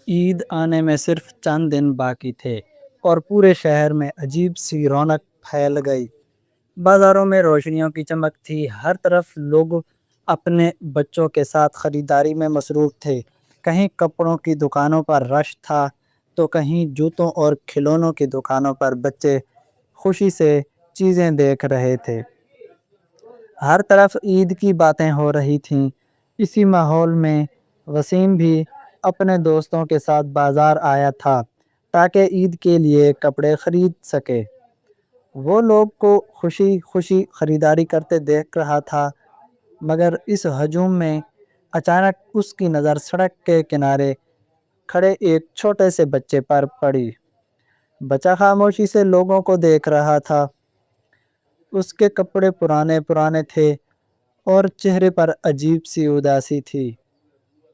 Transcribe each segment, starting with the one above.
عید آنے میں صرف چند دن باقی تھے اور پورے شہر میں عجیب سی رونق پھیل گئی۔ بازاروں میں روشنیوں کی چمک تھی، ہر طرف لوگ اپنے بچوں کے ساتھ خریداری میں مصروف تھے۔ کہیں کپڑوں کی دکانوں پر رش تھا تو کہیں جوتوں اور کھلونوں کی دکانوں پر بچے خوشی سے چیزیں دیکھ رہے تھے۔ ہر طرف عید کی باتیں ہو رہی تھیں۔ اسی ماحول میں وسیم بھی اپنے دوستوں کے ساتھ بازار آیا تھا تاکہ عید کے لیے کپڑے خرید سکے۔ وہ لوگ کو خوشی خوشی خریداری کرتے دیکھ رہا تھا، مگر اس ہجوم میں اچانک اس کی نظر سڑک کے کنارے کھڑے ایک چھوٹے سے بچے پر پڑی۔ بچہ خاموشی سے لوگوں کو دیکھ رہا تھا۔ اس کے کپڑے پرانے پرانے تھے اور چہرے پر عجیب سی اداسی تھی۔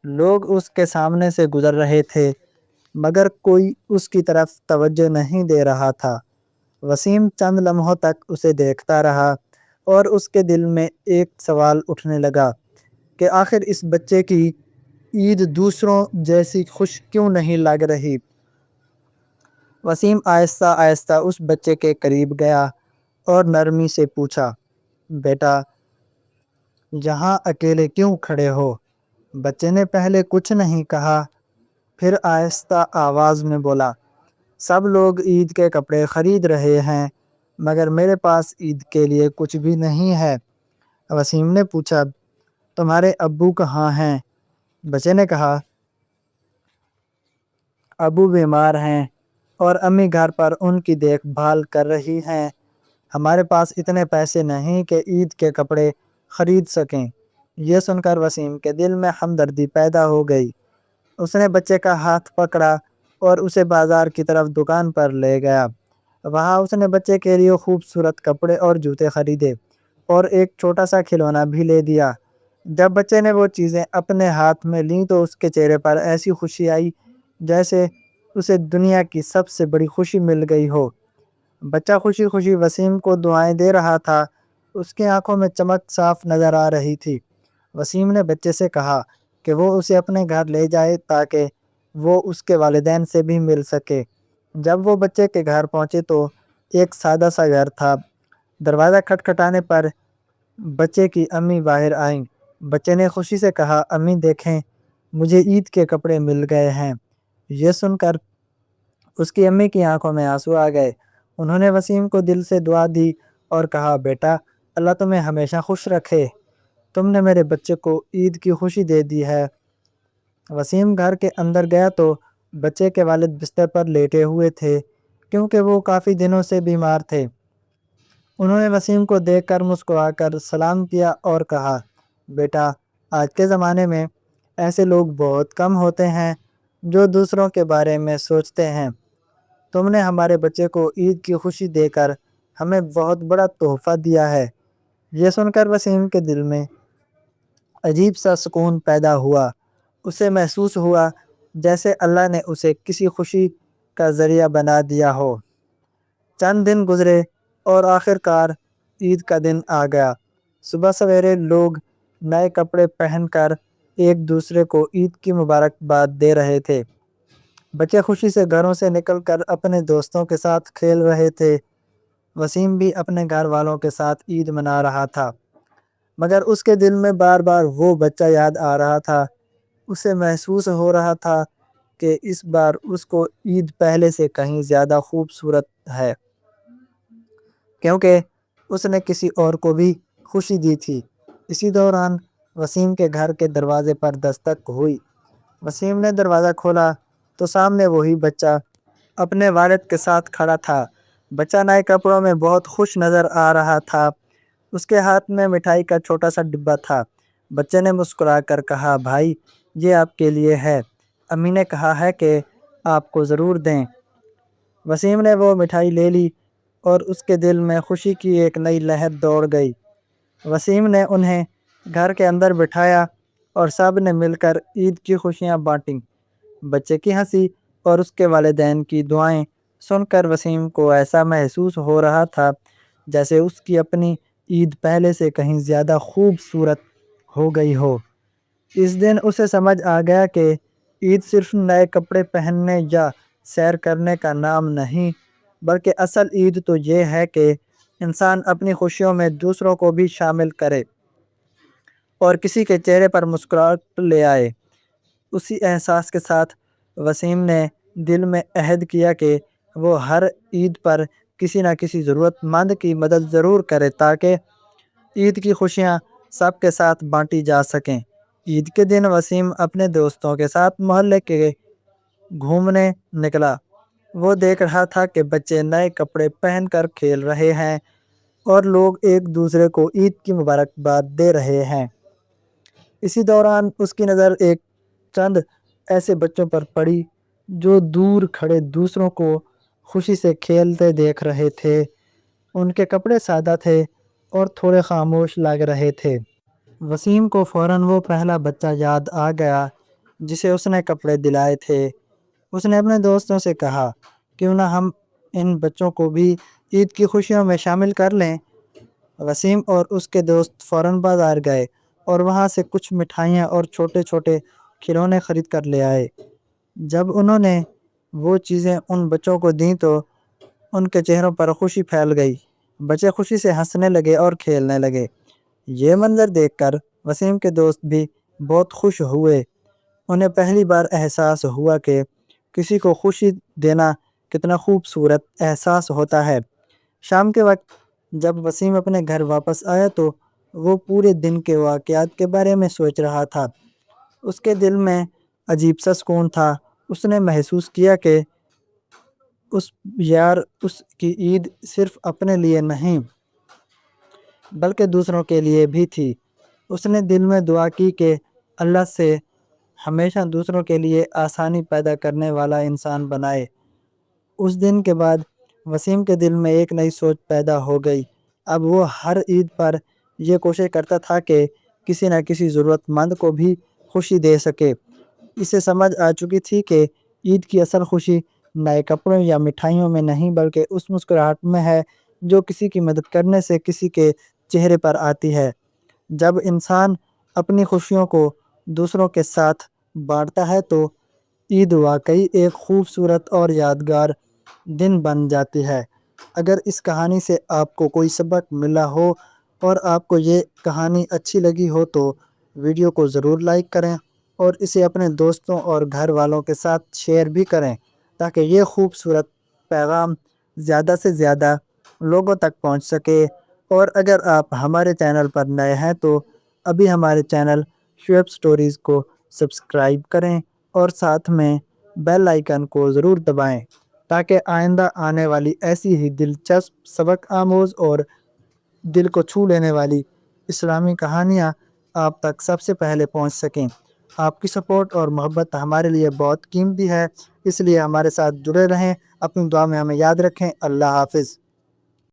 لوگ اس کے سامنے سے گزر رہے تھے مگر کوئی اس کی طرف توجہ نہیں دے رہا تھا۔ وسیم چند لمحوں تک اسے دیکھتا رہا اور اس کے دل میں ایک سوال اٹھنے لگا کہ آخر اس بچے کی عید دوسروں جیسی خوش کیوں نہیں لگ رہی۔ وسیم آہستہ آہستہ اس بچے کے قریب گیا اور نرمی سے پوچھا، بیٹا یہاں اکیلے کیوں کھڑے ہو؟ بچے نے پہلے کچھ نہیں کہا، پھر آہستہ آواز میں بولا، سب لوگ عید کے کپڑے خرید رہے ہیں مگر میرے پاس عید کے لیے کچھ بھی نہیں ہے۔ وسیم نے پوچھا، تمہارے ابو کہاں ہیں؟ بچے نے کہا، ابو بیمار ہیں اور امی گھر پر ان کی دیکھ بھال کر رہی ہیں۔ ہمارے پاس اتنے پیسے نہیں کہ عید کے کپڑے خرید سکیں۔ یہ سن کر وسیم کے دل میں ہمدردی پیدا ہو گئی۔ اس نے بچے کا ہاتھ پکڑا اور اسے بازار کی طرف دکان پر لے گیا۔ وہاں اس نے بچے کے لیے خوبصورت کپڑے اور جوتے خریدے اور ایک چھوٹا سا کھلونا بھی لے دیا۔ جب بچے نے وہ چیزیں اپنے ہاتھ میں لیں تو اس کے چہرے پر ایسی خوشی آئی جیسے اسے دنیا کی سب سے بڑی خوشی مل گئی ہو۔ بچہ خوشی خوشی وسیم کو دعائیں دے رہا تھا، اس کی آنکھوں میں چمک صاف نظر آ رہی تھی۔ وسیم نے بچے سے کہا کہ وہ اسے اپنے گھر لے جائے تاکہ وہ اس کے والدین سے بھی مل سکے۔ جب وہ بچے کے گھر پہنچے تو ایک سادہ سا گھر تھا۔ دروازہ کھٹکھٹانے پر بچے کی امی باہر آئیں۔ بچے نے خوشی سے کہا، امی دیکھیں مجھے عید کے کپڑے مل گئے ہیں۔ یہ سن کر اس کی امی کی آنکھوں میں آنسو آ گئے۔ انہوں نے وسیم کو دل سے دعا دی اور کہا، بیٹا اللہ تمہیں ہمیشہ خوش رکھے، تم نے میرے بچے کو عید کی خوشی دے دی ہے۔ وسیم گھر کے اندر گیا تو بچے کے والد بستر پر لیٹے ہوئے تھے کیونکہ وہ کافی دنوں سے بیمار تھے۔ انہوں نے وسیم کو دیکھ کر مسکرا کر سلام کیا اور کہا، بیٹا آج کے زمانے میں ایسے لوگ بہت کم ہوتے ہیں جو دوسروں کے بارے میں سوچتے ہیں۔ تم نے ہمارے بچے کو عید کی خوشی دے کر ہمیں بہت بڑا تحفہ دیا ہے۔ یہ سن کر وسیم کے دل میں عجیب سا سکون پیدا ہوا۔ اسے محسوس ہوا جیسے اللہ نے اسے کسی خوشی کا ذریعہ بنا دیا ہو۔ چند دن گزرے اور آخر کار عید کا دن آ گیا۔ صبح سویرے لوگ نئے کپڑے پہن کر ایک دوسرے کو عید کی مبارکباد دے رہے تھے۔ بچے خوشی سے گھروں سے نکل کر اپنے دوستوں کے ساتھ کھیل رہے تھے۔ وسیم بھی اپنے گھر والوں کے ساتھ عید منا رہا تھا مگر اس کے دل میں بار بار وہ بچہ یاد آ رہا تھا۔ اسے محسوس ہو رہا تھا کہ اس بار اس کو عید پہلے سے کہیں زیادہ خوبصورت ہے کیونکہ اس نے کسی اور کو بھی خوشی دی تھی۔ اسی دوران وسیم کے گھر کے دروازے پر دستک ہوئی۔ وسیم نے دروازہ کھولا تو سامنے وہی بچہ اپنے والد کے ساتھ کھڑا تھا۔ بچہ نئے کپڑوں میں بہت خوش نظر آ رہا تھا۔ اس کے ہاتھ میں مٹھائی کا چھوٹا سا ڈبہ تھا۔ بچے نے مسکرا کر کہا، بھائی یہ آپ کے لیے ہے، امی نے کہا ہے کہ آپ کو ضرور دیں۔ وسیم نے وہ مٹھائی لے لی اور اس کے دل میں خوشی کی ایک نئی لہر دوڑ گئی۔ وسیم نے انہیں گھر کے اندر بٹھایا اور سب نے مل کر عید کی خوشیاں بانٹیں۔ بچے کی ہنسی اور اس کے والدین کی دعائیں سن کر وسیم کو ایسا محسوس ہو رہا تھا جیسے اس کی اپنی عید پہلے سے کہیں زیادہ خوبصورت ہو گئی ہو۔ اس دن اسے سمجھ آ گیا کہ عید صرف نئے کپڑے پہننے یا سیر کرنے کا نام نہیں، بلکہ اصل عید تو یہ ہے کہ انسان اپنی خوشیوں میں دوسروں کو بھی شامل کرے اور کسی کے چہرے پر مسکراہٹ لے آئے۔ اسی احساس کے ساتھ وسیم نے دل میں عہد کیا کہ وہ ہر عید پر کسی نہ کسی ضرورت مند کی مدد ضرور کرے تاکہ عید کی خوشیاں سب کے ساتھ بانٹی جا سکیں۔ عید کے دن وسیم اپنے دوستوں کے ساتھ محلے کے گھومنے نکلا۔ وہ دیکھ رہا تھا کہ بچے نئے کپڑے پہن کر کھیل رہے ہیں اور لوگ ایک دوسرے کو عید کی مبارکباد دے رہے ہیں۔ اسی دوران اس کی نظر ایک چند ایسے بچوں پر پڑی جو دور کھڑے دوسروں کو خوشی سے کھیلتے دیکھ رہے تھے۔ ان کے کپڑے سادہ تھے اور تھوڑے خاموش لگ رہے تھے۔ وسیم کو فوراً وہ پہلا بچہ یاد آ گیا جسے اس نے کپڑے دلائے تھے۔ اس نے اپنے دوستوں سے کہا، کیوں نہ ہم ان بچوں کو بھی عید کی خوشیوں میں شامل کر لیں؟ وسیم اور اس کے دوست فوراً بازار گئے اور وہاں سے کچھ مٹھائیاں اور چھوٹے چھوٹے کھلونے خرید کر لے آئے۔ جب انہوں نے وہ چیزیں ان بچوں کو دیں تو ان کے چہروں پر خوشی پھیل گئی۔ بچے خوشی سے ہنسنے لگے اور کھیلنے لگے۔ یہ منظر دیکھ کر وسیم کے دوست بھی بہت خوش ہوئے۔ انہیں پہلی بار احساس ہوا کہ کسی کو خوشی دینا کتنا خوبصورت احساس ہوتا ہے۔ شام کے وقت جب وسیم اپنے گھر واپس آیا تو وہ پورے دن کے واقعات کے بارے میں سوچ رہا تھا۔ اس کے دل میں عجیب سا سکون تھا۔ اس نے محسوس کیا کہ اس کی عید صرف اپنے لیے نہیں بلکہ دوسروں کے لیے بھی تھی۔ اس نے دل میں دعا کی کہ اللہ سے ہمیشہ دوسروں کے لیے آسانی پیدا کرنے والا انسان بنائے۔ اس دن کے بعد وسیم کے دل میں ایک نئی سوچ پیدا ہو گئی۔ اب وہ ہر عید پر یہ کوشش کرتا تھا کہ کسی نہ کسی ضرورت مند کو بھی خوشی دے سکے۔ اسے سمجھ آ چکی تھی کہ عید کی اصل خوشی نئے کپڑوں یا مٹھائیوں میں نہیں بلکہ اس مسکراہٹ میں ہے جو کسی کی مدد کرنے سے کسی کے چہرے پر آتی ہے۔ جب انسان اپنی خوشیوں کو دوسروں کے ساتھ بانٹتا ہے تو عید واقعی ایک خوبصورت اور یادگار دن بن جاتی ہے۔ اگر اس کہانی سے آپ کو کوئی سبق ملا ہو اور آپ کو یہ کہانی اچھی لگی ہو تو ویڈیو کو ضرور لائک کریں اور اسے اپنے دوستوں اور گھر والوں کے ساتھ شیئر بھی کریں تاکہ یہ خوبصورت پیغام زیادہ سے زیادہ لوگوں تک پہنچ سکے۔ اور اگر آپ ہمارے چینل پر نئے ہیں تو ابھی ہمارے چینل شعیب سٹوریز کو سبسکرائب کریں اور ساتھ میں بیل آئیکن کو ضرور دبائیں تاکہ آئندہ آنے والی ایسی ہی دلچسپ، سبق آموز اور دل کو چھو لینے والی اسلامی کہانیاں آپ تک سب سے پہلے پہنچ سکیں۔ آپ کی سپورٹ اور محبت ہمارے لیے بہت قیمتی ہے، اس لیے ہمارے ساتھ جڑے رہیں۔ اپنی دعا میں ہمیں یاد رکھیں۔ اللہ حافظ۔